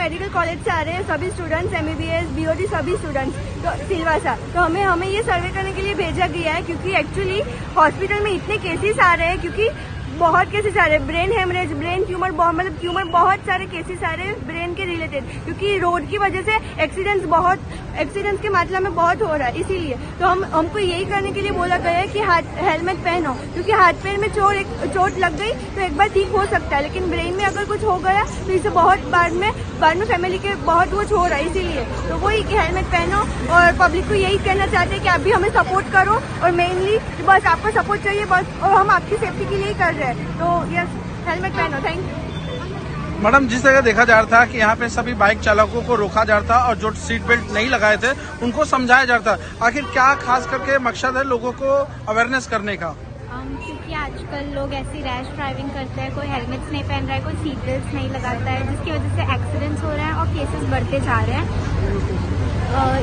Medical college से आ रहे हैं सभी स्टूडेंट्स, MBBS, BOT सभी स्टूडेंट्स तो सिलवासा। तो हमें ये सर्वे करने के लिए भेजा गया है क्योंकि एक्चुअली हॉस्पिटल में इतने केसेस आ रहे हैं, क्योंकि बहुत केसेस आ रहे हैं, ब्रेन हेमरेज, ब्रेन ट्यूमर, मतलब ट्यूमर, बहुत सारे केसेस आ रहे हैं ब्रेन के रिलेटेड, क्योंकि रोड की वजह से एक्सीडेंट्स के मात्रा में बहुत हो रहा है। इसीलिए तो हमको यही करने के लिए बोला गया है कि हेलमेट पहनो, क्योंकि हाथ पैर में चोट लग गई तो एक बार ठीक हो सकता है, लेकिन ब्रेन में अगर कुछ हो गया तो इससे बहुत बाद में फैमिली के बहुत कुछ हो रहा है। इसीलिए तो वही कि हेलमेट पहनो, और पब्लिक को यही कहना चाहते हैं कि आप भी हमें सपोर्ट करो, और मेनली बस आपका सपोर्ट चाहिए बस, और हम आपकी सेफ्टी के लिए ही कर रहे हैं। तो यस, हेलमेट पहनो। Thank you. मैडम, जिस तरह देखा जा रहा था कि यहाँ पे सभी बाइक चालकों को रोका जा रहा था और जो सीट बेल्ट नहीं लगाए थे उनको समझाया जा रहा था, आखिर क्या खास करके मकसद है लोगों को अवेयरनेस करने का? क्योंकि आजकल लोग ऐसी रैश ड्राइविंग करते हैं, कोई हेलमेट्स नहीं पहन रहा है, कोई सीट बेल्ट नहीं लगाता है, जिसकी वजह से एक्सीडेंट्स हो रहे हैं और केसेस बढ़ते जा रहे हैं।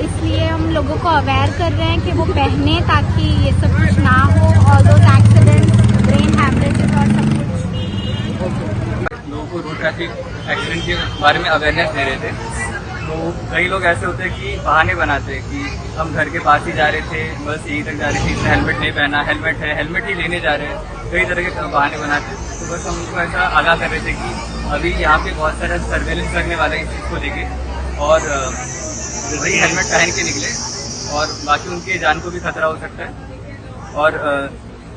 इसलिए हम लोगों को अवेयर कर रहे हैं कि वो पहने, ताकि ये सब कुछ ना हो, और दो एक्सीडेंट्स, ब्रेन हैमरेजेस और सब कुछ। लोगों को रोड ट्रैफिक एक्सीडेंट के बारे में अवेयरनेस दे रहे थे। तो कई लोग ऐसे होते हैं कि बहाने बनाते हैं कि हम घर के पास ही जा रहे थे, बस यहीं तक जा रहे थे, इसने हेलमेट नहीं पहना, हेलमेट है, हेलमेट ही लेने जा रहे हैं, कई तरह के बहाने बनाते हैं। तो बस हम उनको ऐसा आगाह कर रहे थे कि अभी यहाँ पे बहुत सारा सर्वेलेंस लगने वाला है इस चीज़ को लेके, और वही हेलमेट पहन के निकले, और बाकी उनकी जान को भी खतरा हो सकता है। और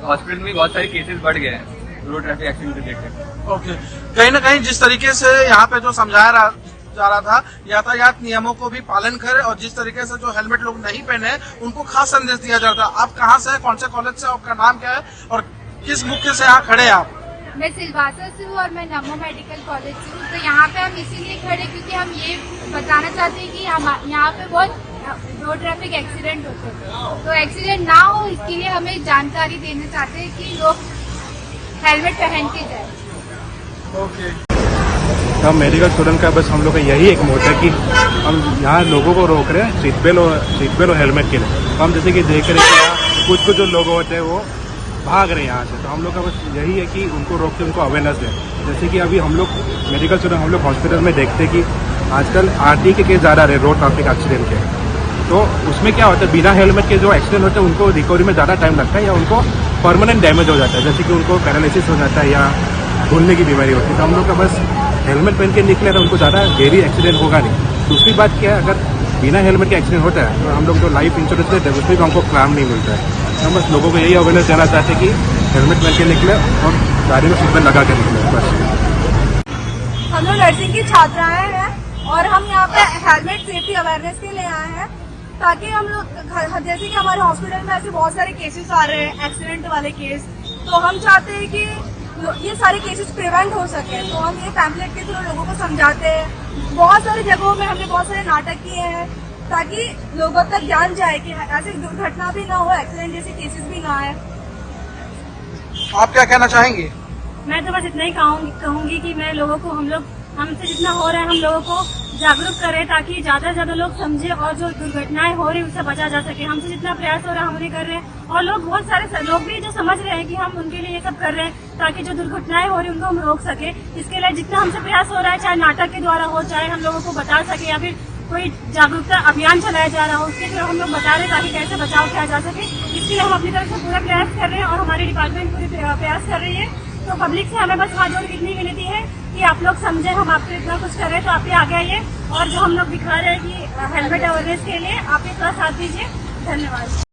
हॉस्पिटल में बहुत सारे केसेस बढ़ गए हैं रोड ट्रैफिक एक्सीडेंट को देखकर। ओके, कहीं ना कहीं जिस तरीके से यहाँ पे जो समझाया जा रहा था, यातायात नियमों को भी पालन करें, और जिस तरीके से जो हेलमेट लोग नहीं पहने उनको खास संदेश दिया जा रहा था। आप कहाँ से हैं, कौन से कॉलेज से, आपका नाम क्या है और किस मुख्य से यहाँ खड़े हैं आप? मैं सिलवासा से हूँ और मैं नमो मेडिकल कॉलेज से हूँ। तो यहाँ पे हम इसीलिए खड़े क्योंकि हम ये बताना चाहते हैं कि हम यहाँ पे बहुत रोड ट्रैफिक एक्सीडेंट होते हैं, तो एक्सीडेंट ना हो इसके लिए हमें जानकारी देना चाहते हैं कि लोग हेलमेट पहन के जाए। ओके, हम मेडिकल स्टूडेंट का बस हम लोग का यही एक मोट है कि हम यहाँ लोगों को रोक रहे हैं सीट बेल्ट और हेलमेट के लिए। तो हम जैसे कि देख रहे हैं कि कुछ जो लोग होते हैं वो भाग रहे हैं यहाँ से, तो हम लोग का बस यही है कि उनको रोक के उनको अवेयरनेस दें। जैसे कि अभी हम लोग मेडिकल स्टूडेंट हम लोग हॉस्पिटल में देखते हैं कि आजकल RT के केस ज़्यादा रहे रोड ट्रैफिक एक्सीडेंट के, तो उसमें क्या होता है बिना हेलमेट के जो एक्सीडेंट होते हैं उनको रिकवरी में ज़्यादा टाइम लगता है, या उनको परमानेंट डैमेज हो जाता है, जैसे कि उनको पैरालिसिस हो जाता है या भूलने की बीमारी होती है। तो हम लोग का बस हेलमेट पहन के निकले तो उनको ज़्यादा गहरी एक्सीडेंट होगा नहीं। दूसरी बात क्या है, अगर बिना हेलमेट के एक्सीडेंट होता है तो हम लोग जो लाइफ इंश्योरेंस देते हैं उसमें भी हमको क्लेम नहीं मिलता है। हम बस लोगों को यही अवेयरनेस देना चाहते हैं कि हेलमेट पहन के निकले और गाड़ी में सीट बेल्ट लगा के निकले बस। हम लोग नर्सिंग की छात्राएं हैं और हम यहाँ पे हेलमेट सेफ्टी अवेयरनेस के लिए आए हैं, ताकि हम लोग जैसे कि हमारे हॉस्पिटल में ऐसे बहुत सारे केसेस आ रहे हैं एक्सीडेंट वाले केस, तो हम चाहते हैं कि ये सारे केसेस प्रिवेंट हो सके। तो हम ये पैम्पलेट के थ्रू लोगों को समझाते हैं। बहुत सारी जगहों में हमने बहुत सारे नाटक किए हैं ताकि लोगों तक जान जाए कि ऐसी दुर्घटना भी ना हो, एक्सीडेंट जैसे केसेस भी ना आए। आप क्या कहना चाहेंगे? मैं तो बस इतना ही कहूंगी कि मैं लोगों को हमसे जितना हो रहा है हम लोगों को जागरूक करें, ताकि ज्यादा से ज्यादा लोग समझे और जो दुर्घटनाएं हो रही है उससे बचा जा सके। हमसे जितना प्रयास हो रहा है हम उन्हें कर रहे हैं, और लोग बहुत सारे लोग भी जो समझ रहे हैं कि हम उनके लिए ये सब कर रहे हैं ताकि जो दुर्घटनाएं हो रही है उनको हम रोक सके। इसके लिए जितना हमसे प्रयास हो रहा है, चाहे नाटक के द्वारा हो, चाहे हम लोगों को बता सके, या फिर कोई जागरूकता अभियान चलाया जा रहा हो उसके थ्रू हम लोग बता रहे हैं ताकि कैसे बचाव किया जा सके। इसके लिए हम अपनी तरफ से पूरा प्रयास कर रहे हैं और हमारी डिपार्टमेंट पूरी प्रयास कर रही है। तो पब्लिक से हमें बस हाथ जोड़ के इतनी विनती है कि आप लोग समझे हम आपसे इतना कुछ कर रहे हैं, तो आप भी आगे आइए और जो हम लोग दिखा रहे हैं कि हेलमेट अवेयरनेस के लिए आप भी थोड़ा साथ दीजिए। धन्यवाद।